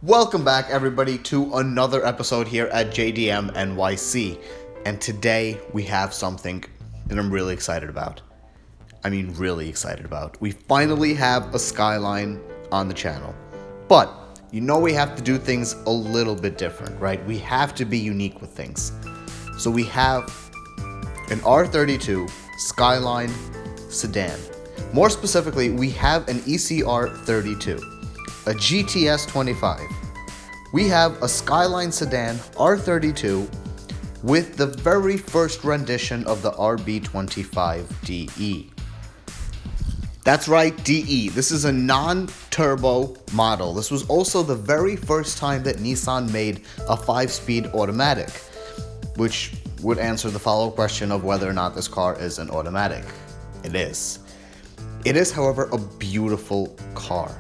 Welcome back, everybody, to another episode here at JDMNYC. And today we have something that I'm really excited about. Really excited about. We finally have a Skyline on the channel. But you know we have to do things a little bit different, right? We have to be unique with things. So we have an R32 Skyline sedan. More specifically, we have an ECR32, a GTS25. We have a Skyline sedan R32 with the very first rendition of the RB25DE. That's right, DE. This is a non-turbo model. This was also the very first time that Nissan made a 5-speed automatic, which would answer the follow-up question of whether or not this car is an automatic. It is. It is, however, a beautiful car.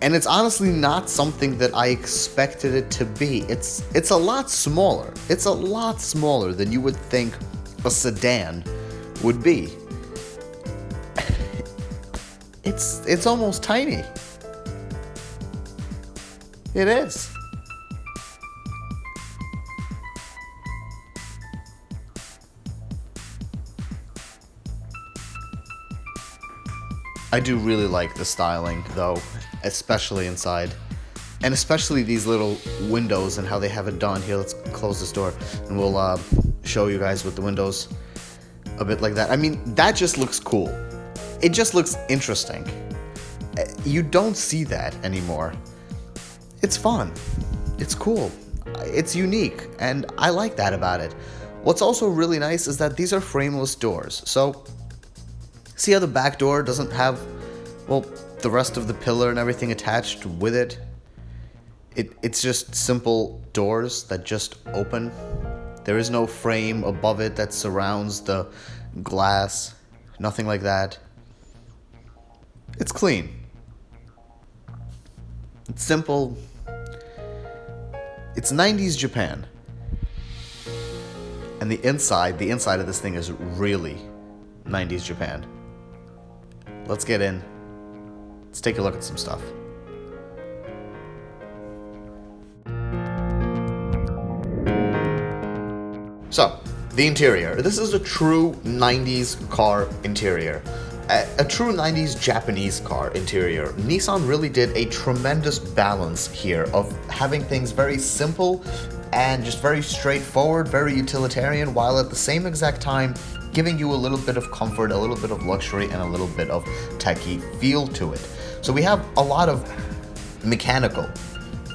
And it's honestly not something that I expected it to be. It's a lot smaller. It's a lot smaller than you would think a sedan would be. It's almost tiny. It is. I do really like the styling, though, especially inside. And especially these little windows and how they have it done. Here, let's close this door and we'll show you guys with the windows a bit like that. That just looks cool. It just looks interesting. You don't see that anymore. It's fun. It's cool. It's unique, and I like that about it. What's also really nice is that these are frameless doors. So, see how the back door doesn't have, well, the rest of the pillar and everything attached with it? It's just simple doors that just open. There is no frame above it that surrounds the glass. Nothing like that. It's clean. It's simple. It's 90s Japan. And the inside of this thing is really 90s Japan. Let's get in. Let's take a look at some stuff. So, the interior. This is a true 90s car interior. A true 90s Japanese car interior. Nissan really did a tremendous balance here of having things very simple and just very straightforward, very utilitarian, while at the same exact time giving you a little bit of comfort, a little bit of luxury, and a little bit of techie feel to it. So we have a lot of mechanical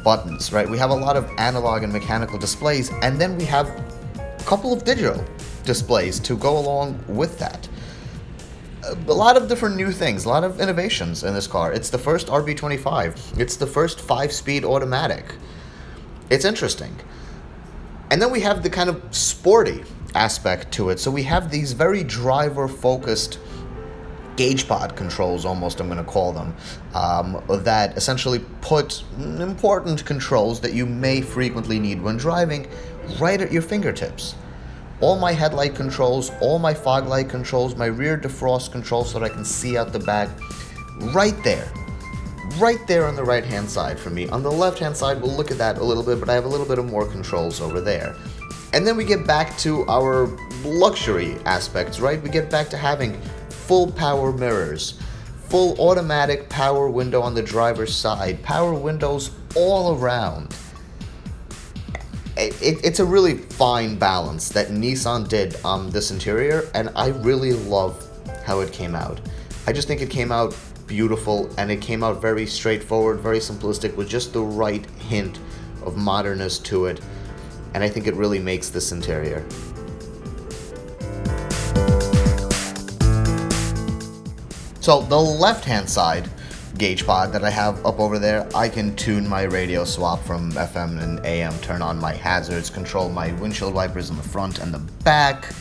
buttons, right? We have a lot of analog and mechanical displays, and then we have a couple of digital displays to go along with that. A lot of different new things, a lot of innovations in this car. It's the first RB25. It's the first 5-speed automatic. It's interesting. And then we have the kind of sporty aspect to it. So we have these very driver-focused gauge pod controls, almost, I'm going to call them, that essentially put important controls that you may frequently need when driving right at your fingertips. All my headlight controls, all my fog light controls, my rear defrost controls so that I can see out the back, right there on the right hand side for me. On the left hand side, we'll look at that a little bit, but I have a little bit of more controls over there. And then we get back to our luxury aspects, right? We get back to having full power mirrors, full automatic power window on the driver's side, power windows all around. It's a really fine balance that Nissan did on this interior, and I really love how it came out. I just think it came out beautiful, and it came out very straightforward, very simplistic, with just the right hint of modernness to it, and I think it really makes this interior. So the left-hand side gauge pod that I have up over there, I can tune my radio swap from FM and AM, turn on my hazards, control my windshield wipers in the front and the back.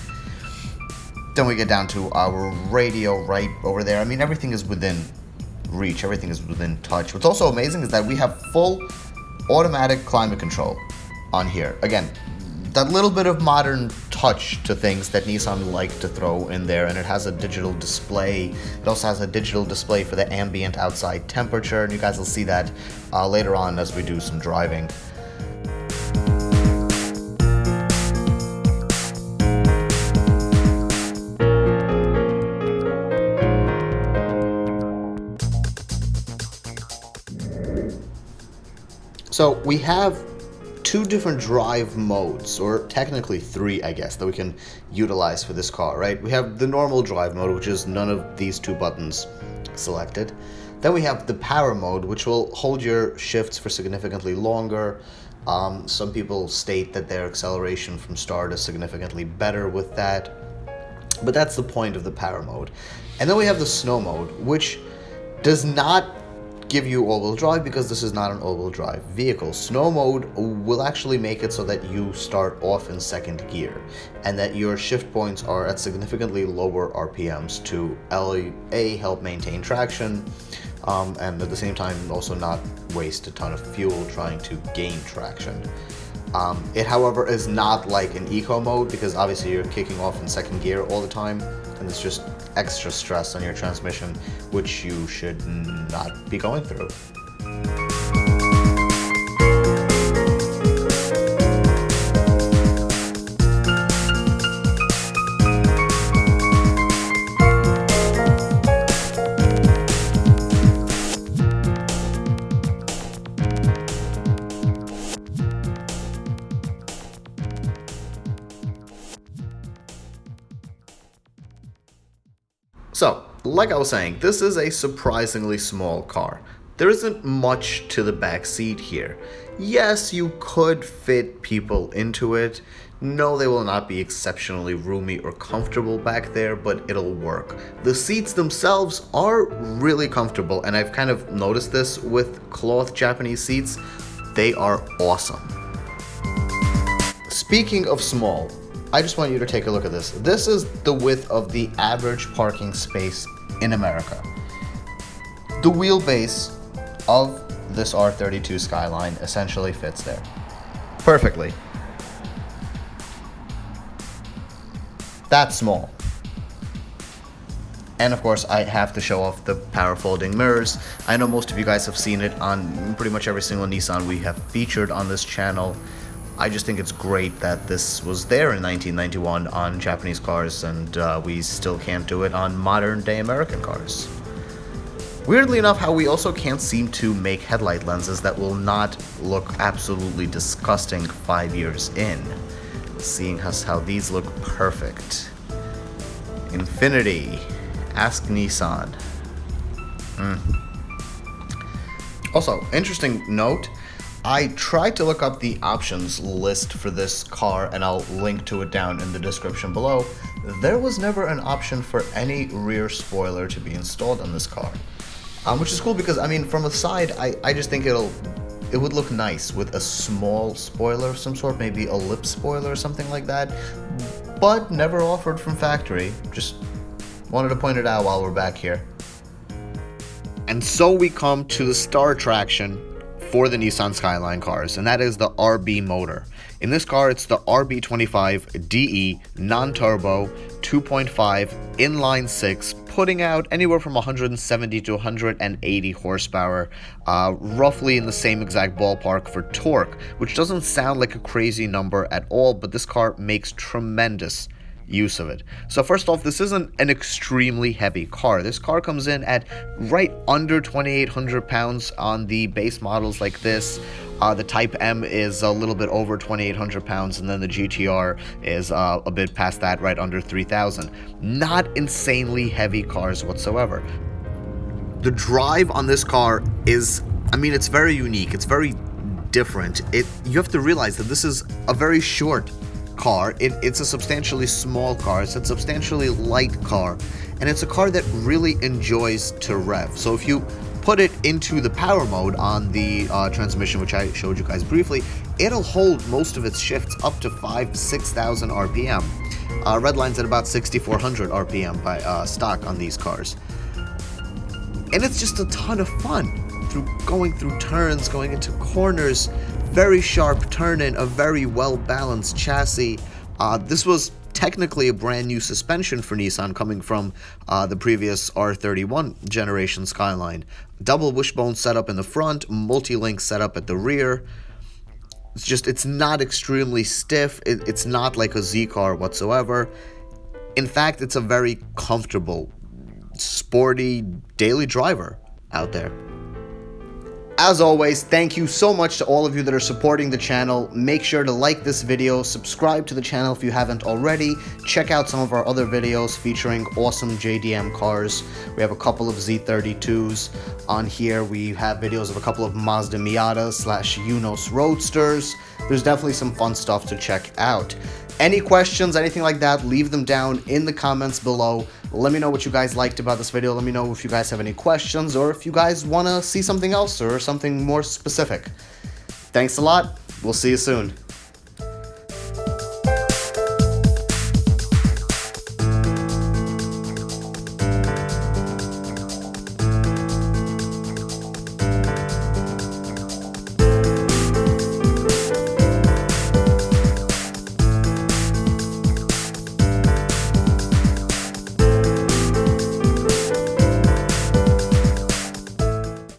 Then we get down to our radio right over there. Everything is within reach, everything is within touch. What's also amazing is that we have full automatic climate control on here. Again, that little bit of modern touch to things that Nissan like to throw in there, and it has a digital display. It also has a digital display for the ambient outside temperature, and you guys will see that later on as we do some driving. So we have two different drive modes, or technically three, I guess, that we can utilize for this car, right? We have the normal drive mode, which is none of these two buttons selected. Then we have the power mode, which will hold your shifts for significantly longer. Some people state that their acceleration from start is significantly better with that, but that's the point of the power mode. And then we have the snow mode, which does not give you all-wheel drive because this is not an all-wheel drive vehicle. Snow mode will actually make it so that you start off in second gear and that your shift points are at significantly lower RPMs to help maintain traction, and at the same time also not waste a ton of fuel trying to gain traction. It, however, is not like an eco mode because obviously you're kicking off in second gear all the time, and it's just extra stress on your transmission, which you should not be going through. So, like I was saying, this is a surprisingly small car. There isn't much to the back seat here. Yes, you could fit people into it. No, they will not be exceptionally roomy or comfortable back there, but it'll work. The seats themselves are really comfortable, and I've kind of noticed this with cloth Japanese seats. They are awesome. Speaking of small, I just want you to take a look at this. This is the width of the average parking space in America. The wheelbase of this R32 Skyline essentially fits there perfectly. That's small. And of course, I have to show off the power folding mirrors. I know most of you guys have seen it on pretty much every single Nissan we have featured on this channel. I just think it's great that this was there in 1991 on Japanese cars, and we still can't do it on modern day American cars. Weirdly enough, how we also can't seem to make headlight lenses that will not look absolutely disgusting 5 years in, seeing as how these look perfect. Infinity. Ask Nissan. Also, interesting note, I tried to look up the options list for this car, and I'll link to it down in the description below. There was never an option for any rear spoiler to be installed on this car, which is cool because, I mean, from the side, I just think it would look nice with a small spoiler of some sort, maybe a lip spoiler or something like that, but never offered from factory. Just wanted to point it out while we're back here. And so we come to the star attraction for the Nissan Skyline cars, and that is the RB motor. In this car, it's the RB25 DE non-turbo 2.5 inline 6, putting out anywhere from 170 to 180 horsepower, roughly in the same exact ballpark for torque, which doesn't sound like a crazy number at all, but this car makes tremendous use of it. So first off, this isn't an extremely heavy car. This car comes in at right under 2,800 pounds on the base models like this. The Type M is a little bit over 2,800 pounds, and then the GTR is a bit past that, right under 3,000. Not insanely heavy cars whatsoever. The drive on this car is, I mean, it's very unique. It's very different. You have to realize that this is a very short car. It's a substantially small car. It's a substantially light car, and it's a car that really enjoys to rev. So if you put it into the power mode on the transmission, which I showed you guys briefly, it'll hold most of its shifts up to 6,000 RPM. Redline's at about 6,400 RPM by stock on these cars. And it's just a ton of fun. going through turns, going into corners, very sharp turn-in, a very well-balanced chassis. This was technically a brand new suspension for Nissan, coming from the previous R31 generation Skyline. Double wishbone setup in the front, multi-link setup at the rear. It's not extremely stiff. It's not like a Z car whatsoever. In fact, it's a very comfortable, sporty daily driver out there. As always, thank you so much to all of you that are supporting the channel. Make sure to like this video, subscribe to the channel if you haven't already. Check out some of our other videos featuring awesome JDM cars. We have a couple of Z32s on here. We have videos of a couple of Mazda Miatas / Yunos Roadsters. There's definitely some fun stuff to check out. Any questions, anything like that, leave them down in the comments below. Let me know what you guys liked about this video. Let me know if you guys have any questions, or if you guys want to see something else or something more specific. Thanks a lot. We'll see you soon.